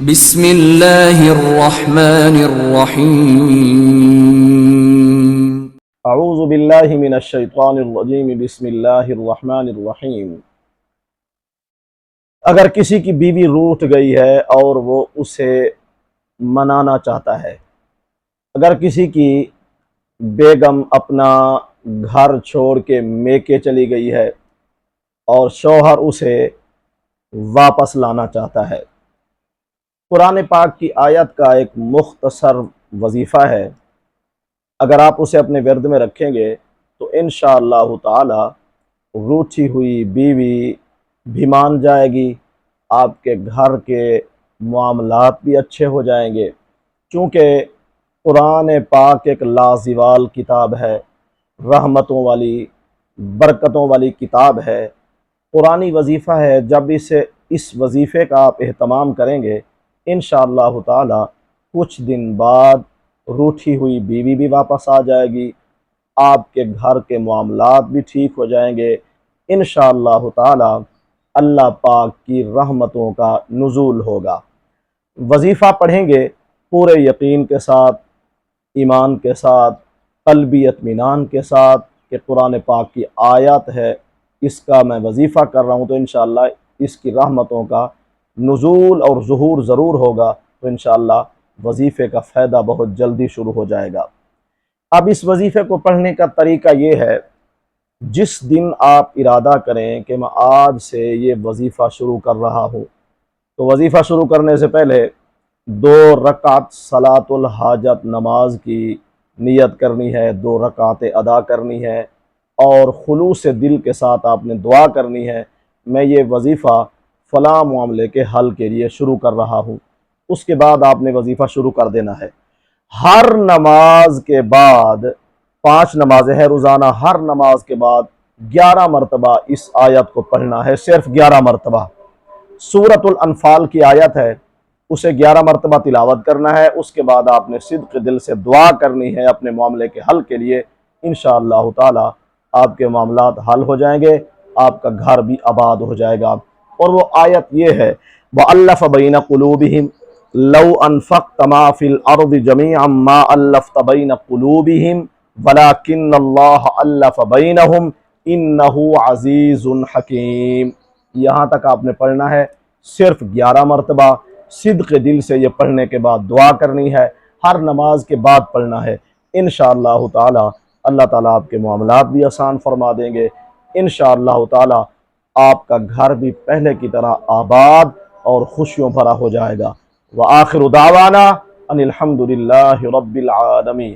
بسم اللہ الرحمن الرحیم۔ اعوذ باللہ من الشیطان الرجیم، بسم اللہ الرحمن الرحیم۔ اگر کسی کی بیوی روٹھ گئی ہے اور وہ اسے منانا چاہتا ہے، اگر کسی کی بیگم اپنا گھر چھوڑ کے میکے چلی گئی ہے اور شوہر اسے واپس لانا چاہتا ہے، قرآن پاک کی آیت کا ایک مختصر وظیفہ ہے۔ اگر آپ اسے اپنے ورد میں رکھیں گے تو انشاءاللہ تعالی روٹھی ہوئی بیوی بھی مان جائے گی، آپ کے گھر کے معاملات بھی اچھے ہو جائیں گے۔ چونکہ قرآن پاک ایک لازوال کتاب ہے، رحمتوں والی برکتوں والی کتاب ہے، قرآنی وظیفہ ہے۔ جب اس وظیفے کا آپ اہتمام کریں گے، انشاءاللہ تعالی کچھ دن بعد روٹھی ہوئی بیوی بھی واپس آ جائے گی، آپ کے گھر کے معاملات بھی ٹھیک ہو جائیں گے۔ انشاءاللہ تعالی اللہ پاک کی رحمتوں کا نزول ہوگا۔ وظیفہ پڑھیں گے پورے یقین کے ساتھ، ایمان کے ساتھ، قلبی اطمینان کے ساتھ کہ قرآن پاک کی آیت ہے، اس کا میں وظیفہ کر رہا ہوں تو انشاءاللہ اس کی رحمتوں کا نزول اور ظہور ضرور ہوگا، تو انشاءاللہ وظیفے کا فائدہ بہت جلدی شروع ہو جائے گا۔ اب اس وظیفے کو پڑھنے کا طریقہ یہ ہے، جس دن آپ ارادہ کریں کہ میں آج سے یہ وظیفہ شروع کر رہا ہوں، تو وظیفہ شروع کرنے سے پہلے 2 رکعت صلاۃ الحاجت نماز کی نیت کرنی ہے، 2 رکعتیں ادا کرنی ہے اور خلوص دل کے ساتھ آپ نے دعا کرنی ہے، میں یہ وظیفہ فلاں معاملے کے حل کے لیے شروع کر رہا ہوں۔ اس کے بعد آپ نے وظیفہ شروع کر دینا ہے۔ ہر نماز کے بعد 5 نمازیں ہیں روزانہ، ہر نماز کے بعد 11 مرتبہ اس آیت کو پڑھنا ہے، صرف 11 مرتبہ۔ سورۃ الانفال کی آیت ہے، اسے 11 مرتبہ تلاوت کرنا ہے۔ اس کے بعد آپ نے صدق دل سے دعا کرنی ہے اپنے معاملے کے حل کے لیے، انشاءاللہ تعالی آپ کے معاملات حل ہو جائیں گے، آپ کا گھر بھی آباد ہو جائے گا۔ اور وہ آیت یہ ہے، وَأَلَّفَ بَيْنَ قُلُوبِهِمْ لَوْ أَنفَقْتَ مَا فِي الْأَرْضِ جَمِيعًا مَا أَلَّفْتَ بَيْنَ قُلُوبِهِمْ وَلَكِنَّ اللَّهَ أَلَّفَ بَيْنَهُمْ إِنَّهُ عَزِيزٌ حَكِيمٌ۔ یہاں تک آپ نے پڑھنا ہے، صرف 11 مرتبہ صدق دل سے یہ پڑھنے کے بعد دعا کرنی ہے، ہر نماز کے بعد پڑھنا ہے۔ انشاءاللہ تعالی اللہ تعالیٰ آپ کے معاملات بھی آسان فرما دیں گے، انشاءاللہ تعالی آپ کا گھر بھی پہلے کی طرح آباد اور خوشیوں بھرا ہو جائے گا۔ وآخر دعوانا ان الحمد للہ رب العالمین۔